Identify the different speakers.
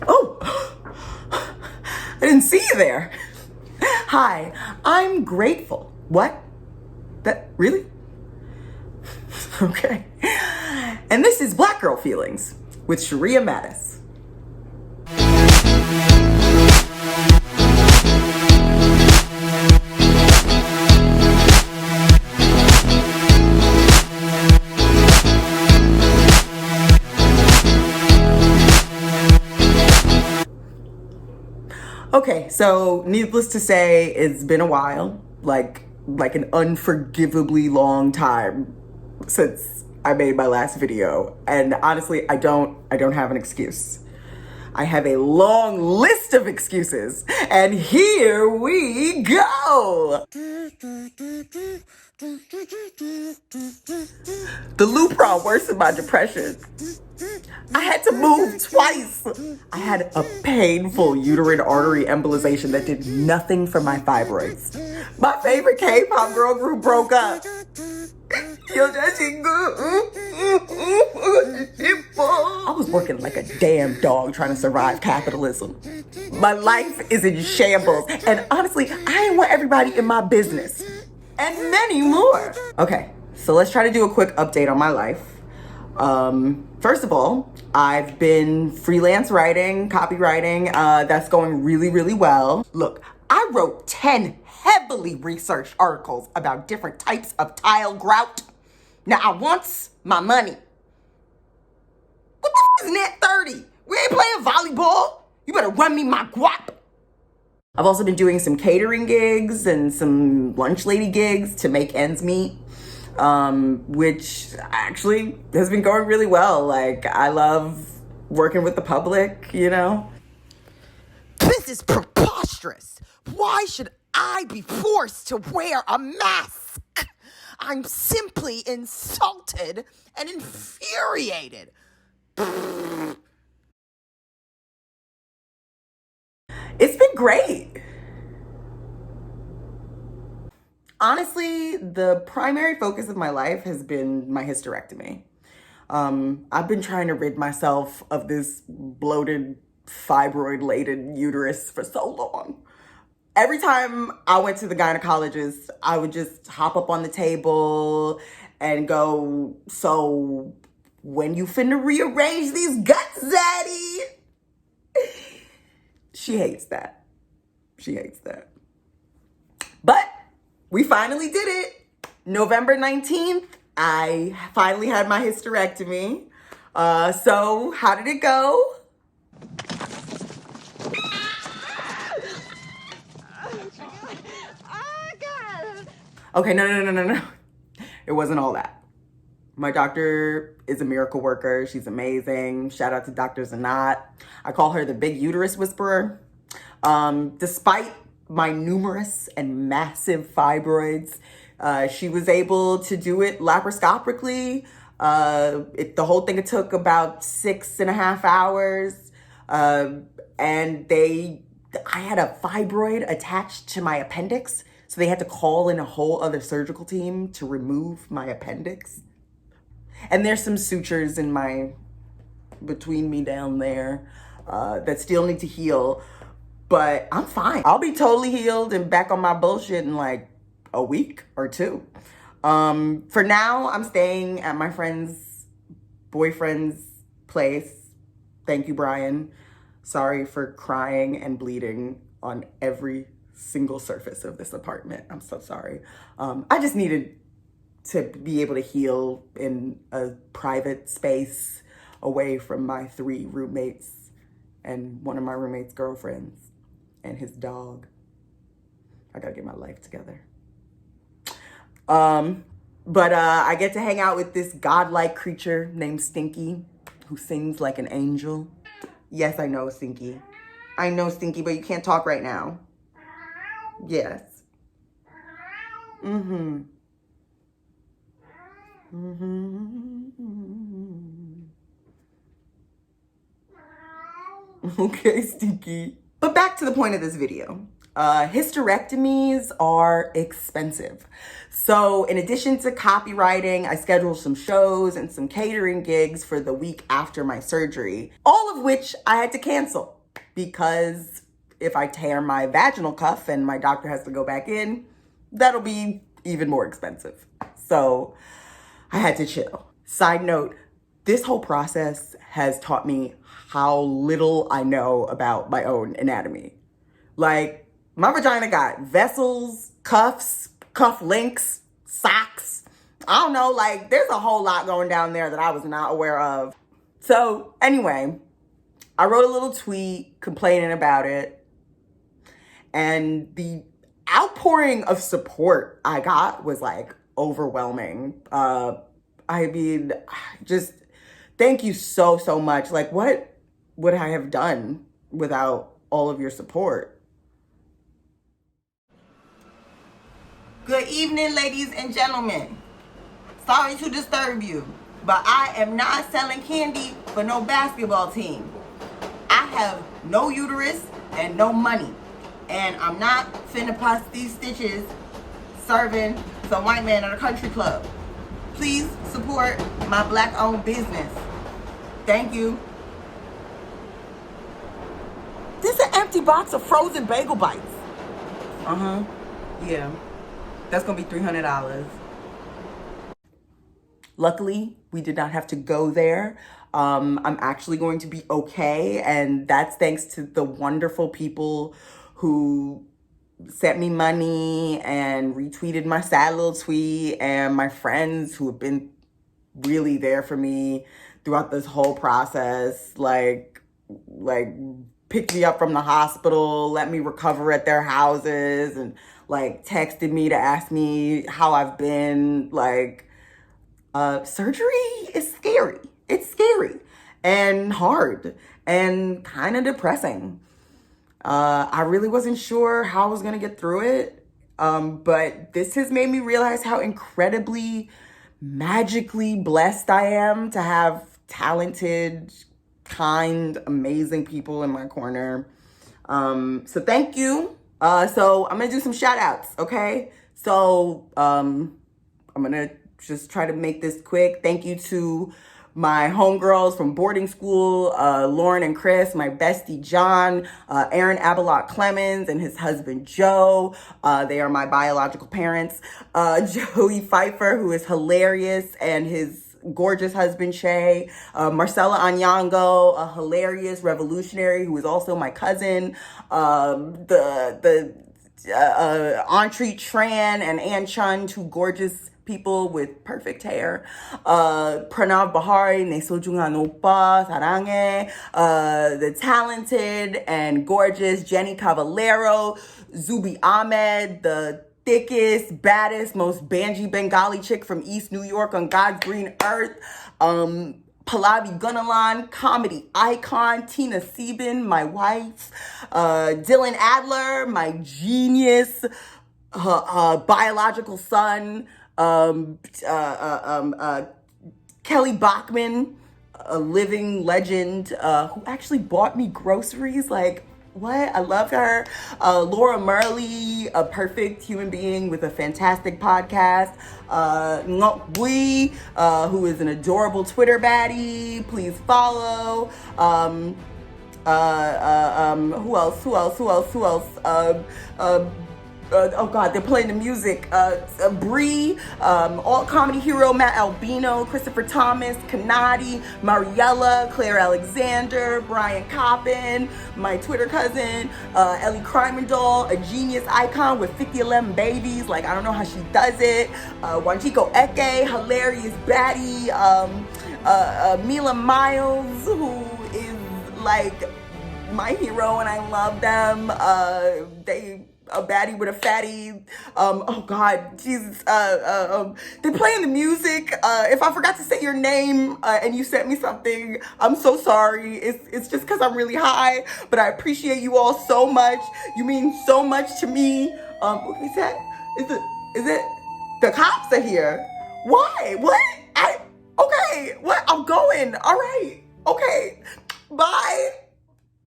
Speaker 1: Oh, I didn't see you there. Hi, I'm grateful. What? That, really? Okay. And this is Black Girl Feelings with Sheria Mattis. Okay, so needless to say, it's been a while, like an unforgivably long time since I made my last video. And honestly, I don't have an excuse. I have a long list of excuses, and here we go. The Lupron worsened my depression. I had to move twice. I had a painful uterine artery embolization that did nothing for my fibroids. My favorite K-pop girl group broke up. I was working like a damn dog trying to survive capitalism. My life is in shambles. And honestly, I didn't want everybody in my business. And many more. Okay, so let's try to do a quick update on my life. First of all, I've been freelance writing, copywriting. That's going really, really well. Look, I wrote 10 heavily researched articles about different types of tile grout. Now I wants my money. What the is net 30? We ain't playing volleyball. You better run me my guap. I've also been doing some catering gigs and some lunch lady gigs to make ends meet. Which actually has been going really well. Like, I love working with the public, you know?
Speaker 2: This is preposterous. Why should I be forced to wear a mask? I'm simply insulted and infuriated.
Speaker 1: It's been great. Honestly, the primary focus of my life has been my hysterectomy. I've been trying to rid myself of this bloated, fibroid-laden uterus for so long. Every time I went to the gynecologist, I would just hop up on the table and go, "So when you finna rearrange these guts, Zaddy?" She hates that. She hates that. But we finally did it. November 19th, I finally had my hysterectomy. So how did it go? Okay, no. It wasn't all that. My doctor is a miracle worker. She's amazing. Shout out to Dr. Zanat. I call her the big uterus whisperer. Despite my numerous and massive fibroids, she was able to do it laparoscopically. The whole thing, it took about 6.5 hours. And I had a fibroid attached to my appendix. So they had to call in a whole other surgical team to remove my appendix. And there's some sutures between me down there that still need to heal. But I'm fine. I'll be totally healed and back on my bullshit in like a week or two. For now, I'm staying at my friend's boyfriend's place. Thank you, Brian. Sorry for crying and bleeding on every single surface of this apartment. I'm so sorry. I just needed to be able to heal in a private space away from my 3 roommates and one of my roommate's girlfriends and his dog. I gotta get my life together. But I get to hang out with this godlike creature named Stinky, who sings like an angel. Yes, I know, Stinky. I know, Stinky, but you can't talk right now. Yes. Okay, Stinky. But back to the point of this video. Hysterectomies are expensive. So in addition to copywriting, I scheduled some shows and some catering gigs for the week after my surgery, all of which I had to cancel because if I tear my vaginal cuff and my doctor has to go back in, that'll be even more expensive. So I had to chill. Side note, this whole process has taught me how little I know about my own anatomy. Like, my vagina got vessels, cuffs, cuff links, socks. I don't know, like, there's a whole lot going down there that I was not aware of. So, anyway, I wrote a little tweet complaining about it. And the outpouring of support I got was, like, overwhelming. I mean, just thank you so, so much. Like, what would I have done without all of your support? Good evening, ladies and gentlemen. Sorry to disturb you, but I am not selling candy for no basketball team. I have no uterus and no money, and I'm not finna pass these stitches serving some white man at a country club. Please support my Black-owned business. Thank you. This is an empty box of frozen bagel bites. Yeah. That's gonna be $300. Luckily, we did not have to go there. I'm actually going to be okay, and that's thanks to the wonderful people who sent me money and retweeted my sad little tweet, and my friends who have been really there for me throughout this whole process, like picked me up from the hospital, let me recover at their houses, and like texted me to ask me how I've been. Like, surgery is scary. It's scary and hard and kind of depressing. I really wasn't sure how I was gonna get through it, but this has made me realize how incredibly magically blessed I am to have talented, kind, amazing people in my corner. So thank you. So I'm gonna do some shout outs, okay? So I'm gonna just try to make this quick. Thank you to my homegirls from boarding school, Lauren and Chris, my bestie John, Aaron Abelot Clemens and his husband Joe. They are my biological parents. Joey Pfeiffer, who is hilarious, and his gorgeous husband Shay. Marcella Anyango, a hilarious revolutionary who is also my cousin. Entree Tran and Ann Chun, two gorgeous people with perfect hair. Pranav Bahari, Nesojungan Opa, Sarange. The talented and gorgeous Jenny Cavallero, Zubi Ahmed, the thickest, baddest, most Banji Bengali chick from East New York on God's green earth. Pallavi Gunalan, comedy icon. Tina Sieben, my wife. Dylan Adler, my genius, biological son. Kelly Bachman, a living legend, who actually bought me groceries. Like, what? I love her. Laura Murley, a perfect human being with a fantastic podcast. Ngok Bui, who is an adorable Twitter baddie. Please follow. Who else? Oh God, they're playing the music. Bree, all comedy hero Matt Albino, Christopher Thomas, Kanadi, Mariella, Claire Alexander, Brian Coppin, my Twitter cousin, Ellie Crimendoll, a genius icon with 5011 babies. Like, I don't know how she does it. Wanjiko Eke, hilarious baddie. Mila Miles, who is like my hero and I love them. A baddie with a fatty. Oh God, Jesus. They're playing the music. If I forgot to say your name and you sent me something, I'm so sorry. It's just because I'm really high, but I appreciate you all so much. You mean so much to me. What is that? Is it? The cops are here. Why? What? Okay. What? I'm going. All right. Okay. Bye.